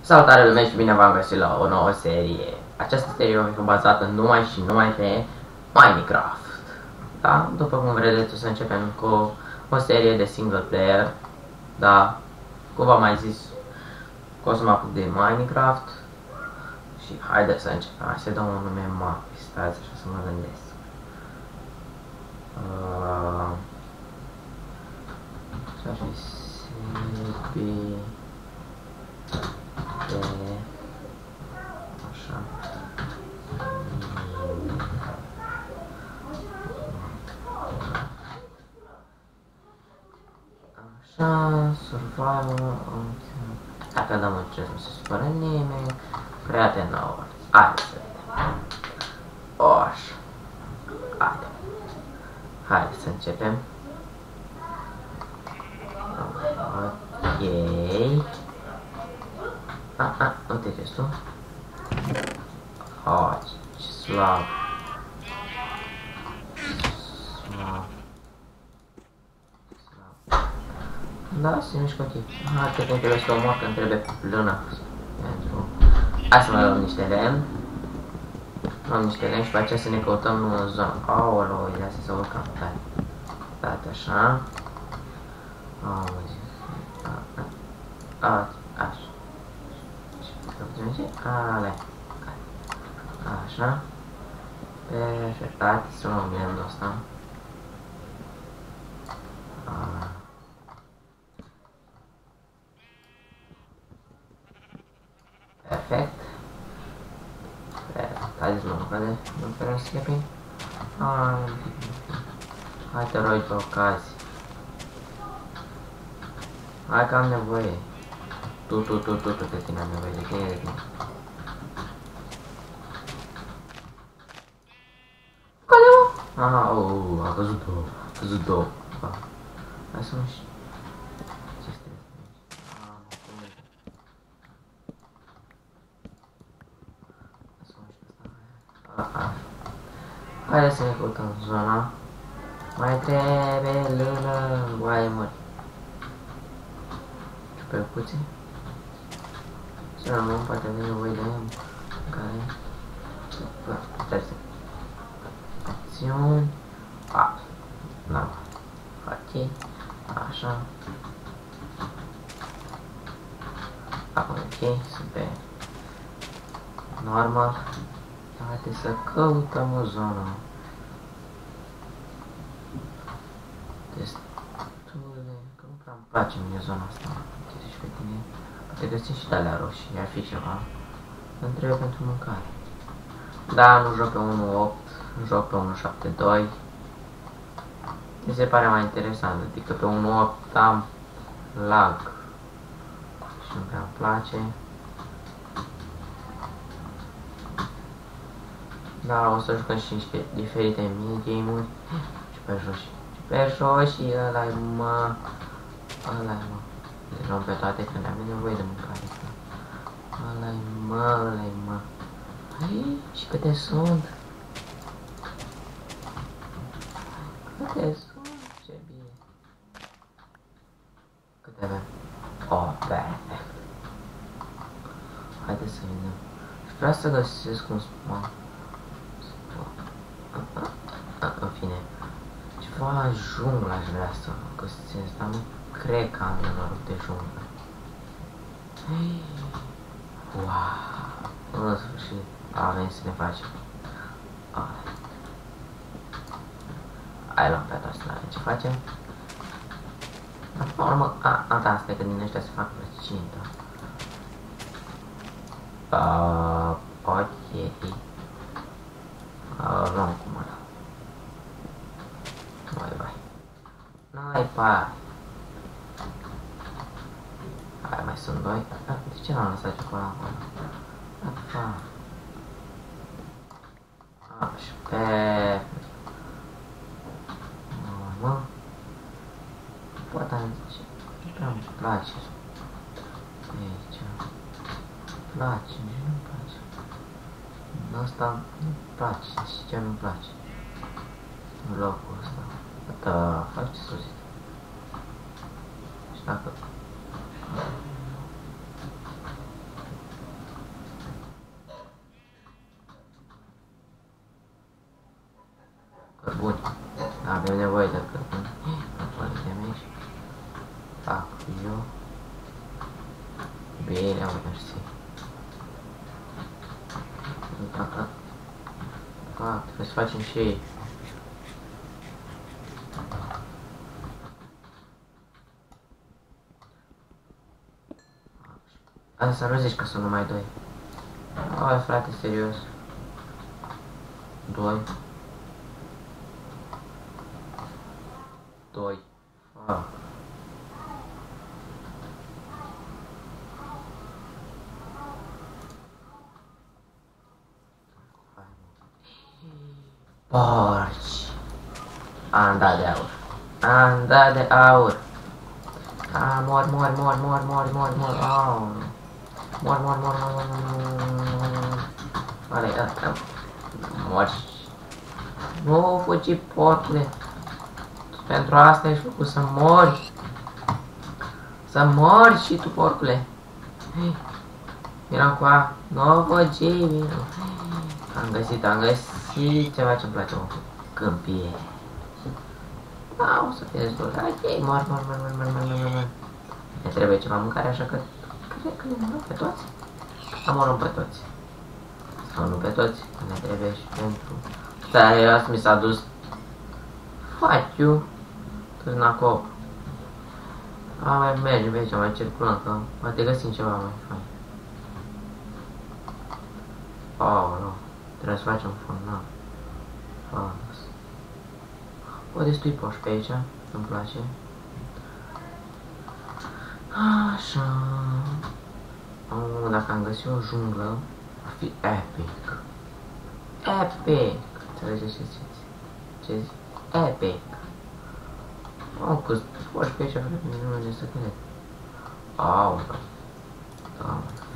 Salutare lume și bine v-am găsit la o nouă serie. Această serie va fi bazată numai și numai pe Minecraft. Da? După cum vedeți, o să începem cu o serie de single player. Da? Cum v-am mai zis, că o să mă apuc de Minecraft. Și haideți să începem. Hai să dăm un nume mapei. Stați așa să mă gândesc. Ce-ar fi serie... Așa. Așa, survival, dacă dăm un ce nu se supără nimeni, create nouă. Hai să vedem. Așa. Haide. Haide să începem. Ok. Uite gestul. Oh, ce slab. Da, se mișcă ok. Hai, cred că trebuie să o omor, că îmi trebuie plână. Hai să mai luăm niște lemn. Luăm niște lemn și pe aceea să ne căutăm în zonă. Aoleu, ia să se urcă în tare. Date așa. Așa. Ale. Așa. Perfect. Hai să luăm lemnul ăsta. Perfect. Haideți mă, nu putem skipping. Hai te rog pe ocazie. Hai că am nevoie. Tu de tine am nevoie, de tine. A căzut două. Hai să nu știu. Ce stres. Haide să ne căutăm zona. Mai trebuie lână, oaie mări. Ciupercuțe. Și la urmă poate avem nevoie de care... Stai să... Acțiuni... Da. Ok. Așa. Acum ok, super. Normal. Haideți să căutăm o zonă. Destule, că nu prea îmi place mie zona asta. Uite și pe tine. Poate găsim și de alea roșii, ar fi ceva. Îmi trebuie pentru mâncare. Da, nu joc pe 1.8, joc pe 1.7.2. Mi se pare mai interesant, adică pe 1.8 am lag. Și nu prea îmi place. Da, o să jucăm și niște diferite minigame-uri. Și pe roșii. Și pe roșii, ăla-i mă. Ăla-i mă. Le luăm pe toate că ne-am nevoie de mâncare. Ăla-i mă. Și câte sunt? Ce bine. Câte avem? Oh, perfect. Haideți să vedem. Și vreau să găsesc un spawn. În fine. Ceva junglă aș vrea să găsesc, dar nu cred că am noroc de junglă. Wow. În sfârșit. Avem să ne facem. Hai, luăm pe toți, n-avem ce facem. Acum, urmă, da, asta e că din ăștia se fac plăcintă. Ok. Luăm cu mâna. Vai. N-ai pare. Hai, mai sunt doi. De ce n-am lăsat ciocolată acolo? Așa, perfect. Mă. Poate am zice. Nu prea îmi place. Aici. Place, nu-mi place. Asta nu-mi place. Și ce nu-mi place? Locul ăsta. Gata, faci sus. Și dacă Avem nevoie de căpări. Căpări de mici. Fac eu. Bine, am mersi. Trebuie să facem și ei. Asta nu zici că sunt numai doi. Ai, frate, serios. Doi. Fuck. Porci. Am dat de aur. Am dat de aur. Mor. Mori. Nu fugi, porcule. Pentru asta ești făcut să mori. Să mori și tu, porcule. Vino cu a. Nu fugi, vino. Am găsit ceva ce-mi place, mă. Câmpie. O să fie destul. Ok, mor. Ne trebuie ceva mâncare, așa că cred că le omorăm pe toți. Omorăm pe toți. Sau nu pe toți, ne trebuie și pentru... Serios, mi s-a dus... Fuck you. Tu-s nacop. Mai mergem pe aici, mai circulăm, că poate găsim ceva mai fain. Nu. Trebuie să facem furnal. Fals. O destui poși pe aici, îmi place. Așa. Dacă am găsit o junglă, ar fi epic. Epic. Înțelegeți ce zici? Ce zici? Epic. Cu poși pe aici, nu merge să cred. Da,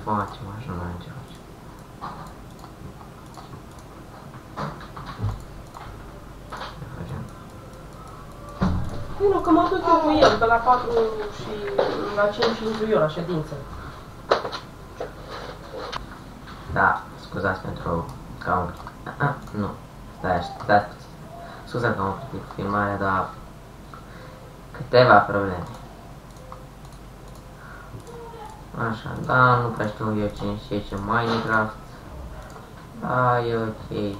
facem așa, nu ai ce face. Nu, că mă duc eu cu el, că la 4 și la 5 intru eu la ședință. Da, scuzați pentru că am... Nu, stai. Scuzați că am oprit filmarea, dar... Câteva probleme. Așa, da, nu prea știu eu cine știe ce Minecraft. Da, e ok.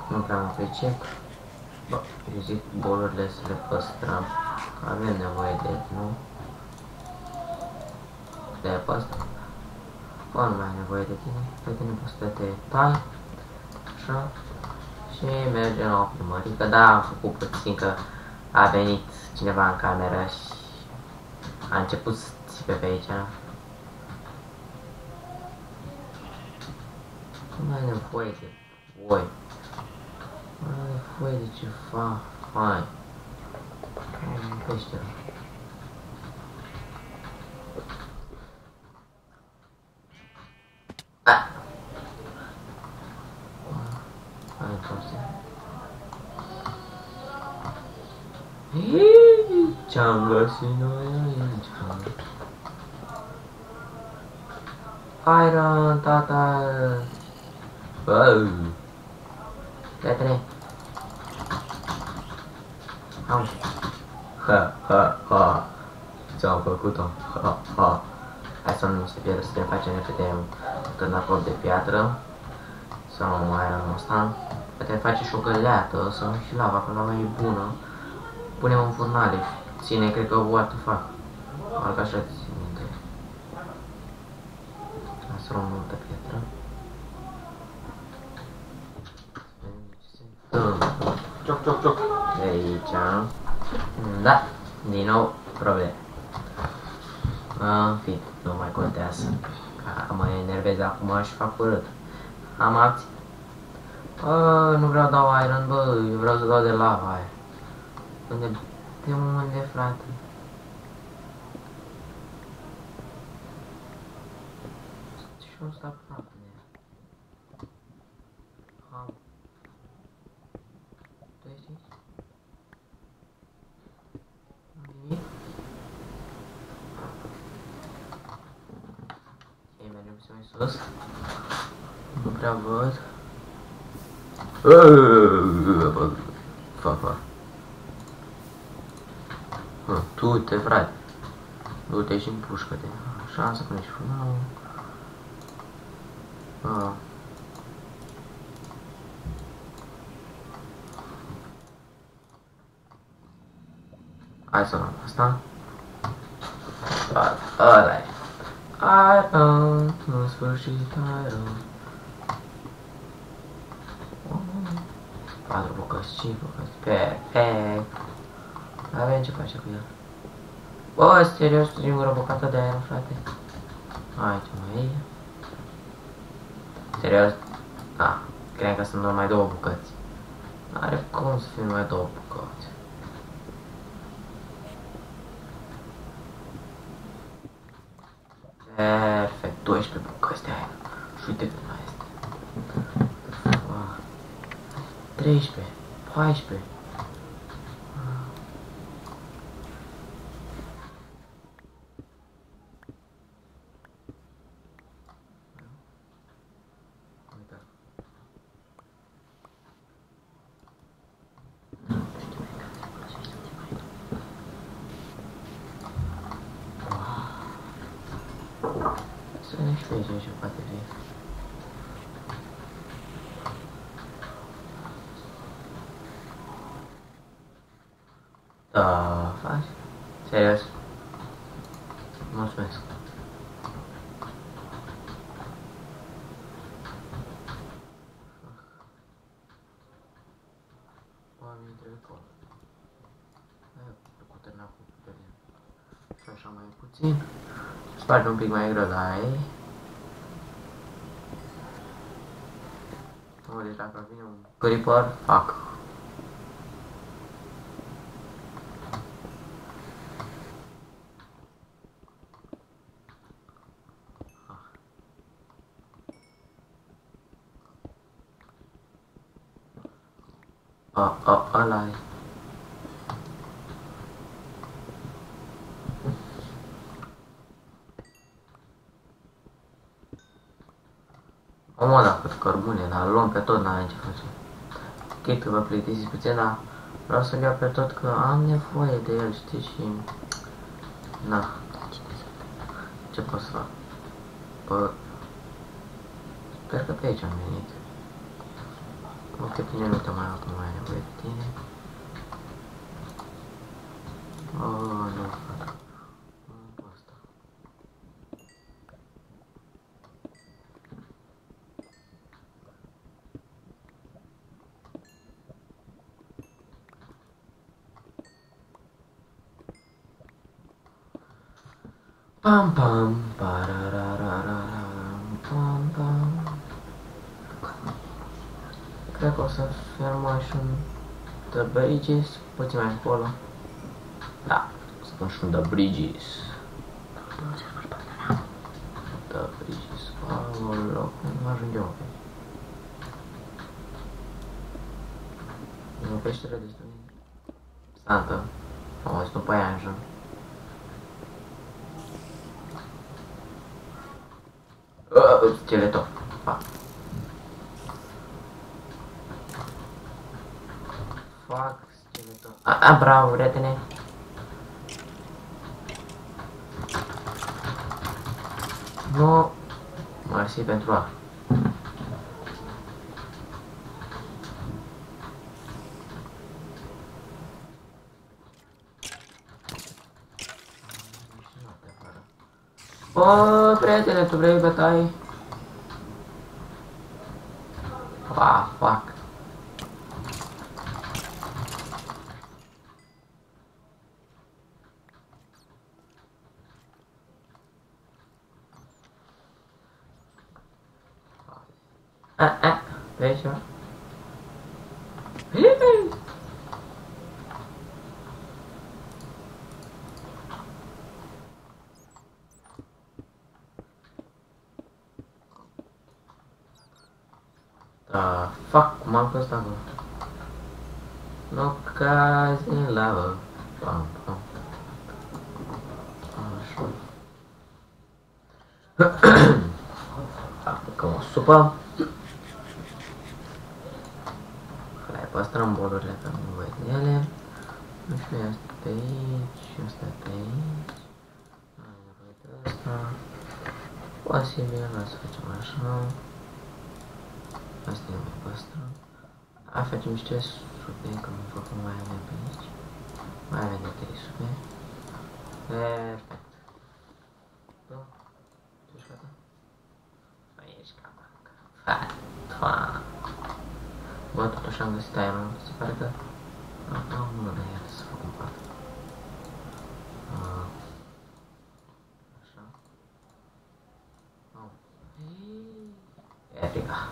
Nu prea mă pricep. Bă, eu zic bolurile să le păstrăm. Avem nevoie de ele, nu? De păstrăm. Bă, nu mai am nevoie de tine. Pe tine poți să te tai. Așa. Și mergem la o primărică. Da, am făcut puțin că a venit cineva în cameră și a început să țipe pe aici. Nu ai nevoie de voi. Nu ai nevoie de ceva fain. Am peșteră. Hai întoarse. Ce-am găsit noi aici? Iron, tata! Bă! Prietene! Au! Ha! Ce-am făcut-o? Ha! Hai să nu se pierdă, să ne facem repede un aport de piatră. Sau mai am ăsta. Poate face și o găleată, să și lava, că lava e bună. Punem în furnale și ține, cred că o poate fac. Parcă așa ține între. Să luăm multă pietră. Cioc. De aici. Da, din nou probleme. În fi, nu mai contează. Că mă enervez acum și fac urât. Am abținut. Nu vreau dau iron, bă, eu vreau să dau de lava aia. De unde, frate? Și nu sta frate. Tu ești aici? Nimic? Ok, mergem să mai sus. Nu prea văd. Fac. Du-te, frate. Du-te și împușcă-te. Așa, să punești frumos. Hai să luăm asta. Ăla-i. Iron, în sfârșit Iron. 4 bucăți, 5 bucăți, perfect. Avem ce face cu el. Bă, serios, singură bucată de aer, frate. Hai, ce mai e? Serios? Da, cred că sunt numai 2 bucăți. N-are cum să fie numai 2 bucăți. Perfect, 12 bucăți de aer. Și uite cât mai este. 13, 14. Să ne știu aici ce poate fi. Da, faci? Serios? Mulțumesc. Oamenii trebuie acolo. Aia cu târnacul pe din. Și așa mai puțin. Sparge un pic mai greu la ei. Deci dacă vine un creeper, fac. Ăla-i. Omul ăla cât cărbune, dar îl luăm pe tot, n-avem ce face. Ok, că vă plictisiți puțin, dar vreau să-l iau pe tot, că am nevoie de el, știi, și... Na. Ce pot să fac? Bă... Sper că pe aici am venit. Ok, pe tine nu te mai acum, mai nevoie de tine. Nu fac. Asta. Pam pam, pararararam, pam pam. Cred că o să filmăm și un The Bridges, puțin mai acolo. Da, o să pun și un The Bridges. The Bridges, acolo, nu ajungem pe. E o peșteră destul de stantă. O, sunt pe aia în jur. Skeleton. Fac skeleton. Bravo, prietene. Nu. Mersi pentru a. Bă, prietene, tu vrei bătaie? Fuck. Vezi ceva? Da, fuck, cum am fost acolo? No caz în lavă. Pam, pam. Așa. Apucăm o supă. păstrăm bolurile că nu nevoie de ele. Nu știu, asta pe aici, asta pe aici. Nu am nevoie de asta. Posibil, să facem așa. Asta e mai păstrăm. Hai facem niște sube, că nu făcut mai avem pe aici. Mai avem de 3 sube. Perfect. Tu? Tu ești gata? Nu ești gata încă. Fa. Bă, totuși am găsit aia, nu? Se pare că... Am unul de el să fac un pat. Așa. Erica.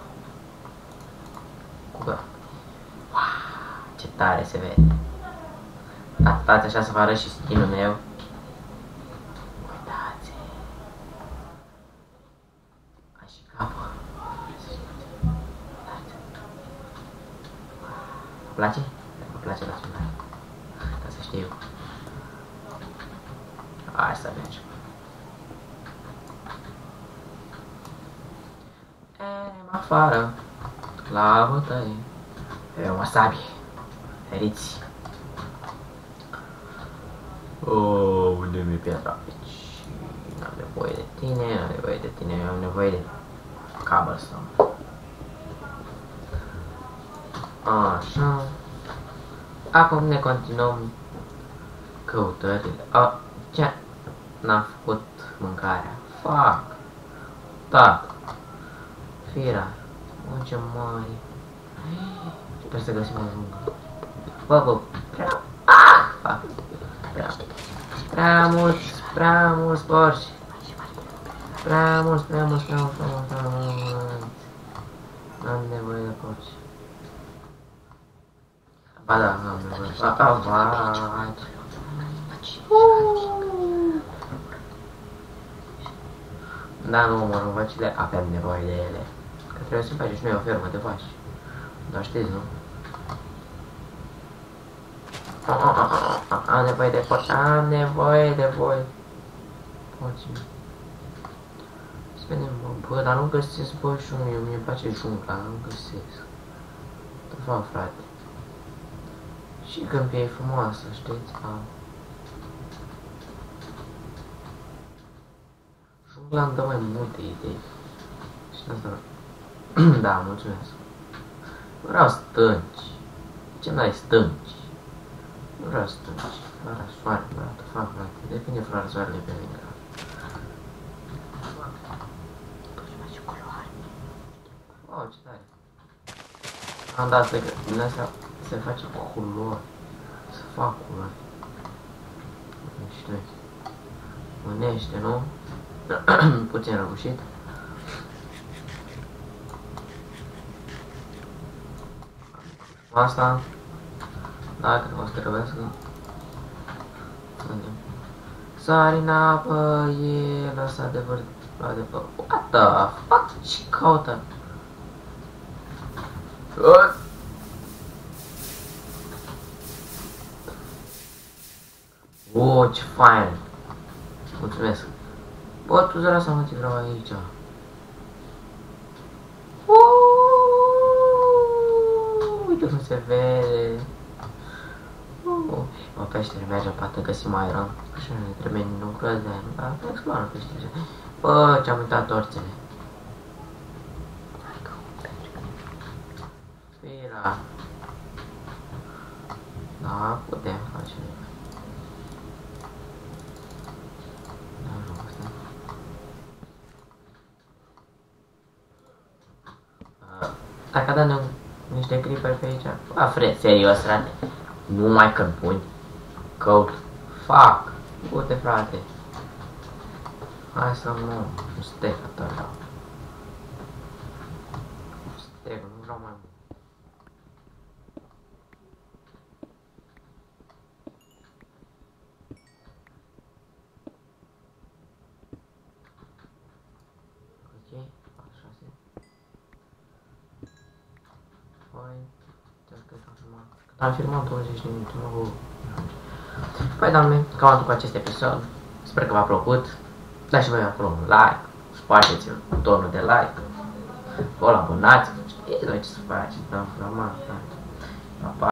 Cu găt. Ce tare se vede. Stați așa să vă arăt și skin-ul meu. Uitați. Ca și capul. Vă place? Vă place la sunare. Ca să știu. Hai să mergem. Afară. La bătăie. E o sabie. Feriți. Unde mi-e piatra aici? N-am nevoie de tine, n-am nevoie de tine, am nevoie de cobblestone. Așa. Acum ne continuăm căutările. Ce? N-am făcut mâncarea. Fac. Tac. Fira. O, ce mare. Sper să găsim o lungă. Bă, fac. Prea mulți porci. Prea mulți. N-am nevoie de porci. Ba da, n-am nevoie. Da, nu omorâm vacile, avem nevoie de ele. Că trebuie să faci și noi o fermă de vaci. Dar știți, nu? Am nevoie de porci, am nevoie de voi. Porci. Să vedem, bă, dar nu găsesc, bă, și unul, mie îmi place jungla, nu găsesc. Te fac, frate. Și câmpia e frumoasă, știți? Jungla îmi dă mai multe idei. Și asta... Da, mulțumesc. Vreau stânci. Ce n-ai stânci? Nu vreau stânci. Floarea soarele, vreau să fac, frate. Depinde floarea soarele pe mine. Wow, ce tare. Am dat că din astea se face culori. Să fac culori. Știi. Unește, nu? Puțin răgușit. Asta, dacă o să trebuiască, sari în apă, e lăsat de vârf, what the fuck, ce caută? Ce fain, mulțumesc. Bă, tu zăra să mă te vreau aici. Uite cum se vede. Mă, peștere merge, poate găsim iron. Așa ne trebuie nuclăți de aer. Dar explorăm peștere. Bă, ce-am uitat torțele. Fira. Da, putem face. Dacă dăm niște creeper pe aici. A, frate, serios, frate. Numai cărbuni. Căut. Fac. Uite, frate. Hai să nu. Un steak atâta. Un steak, nu vreau mai mult. Ok, așa se. Am filmat 20 de minute, nu... Păi, doamne, cam atât cu acest episod. Sper că v-a plăcut. Dați și voi acolo un like, spargeți-l butonul de like, acolo abonați-vă, știți voi ce să faceți, da, normal, da. Pa, pa.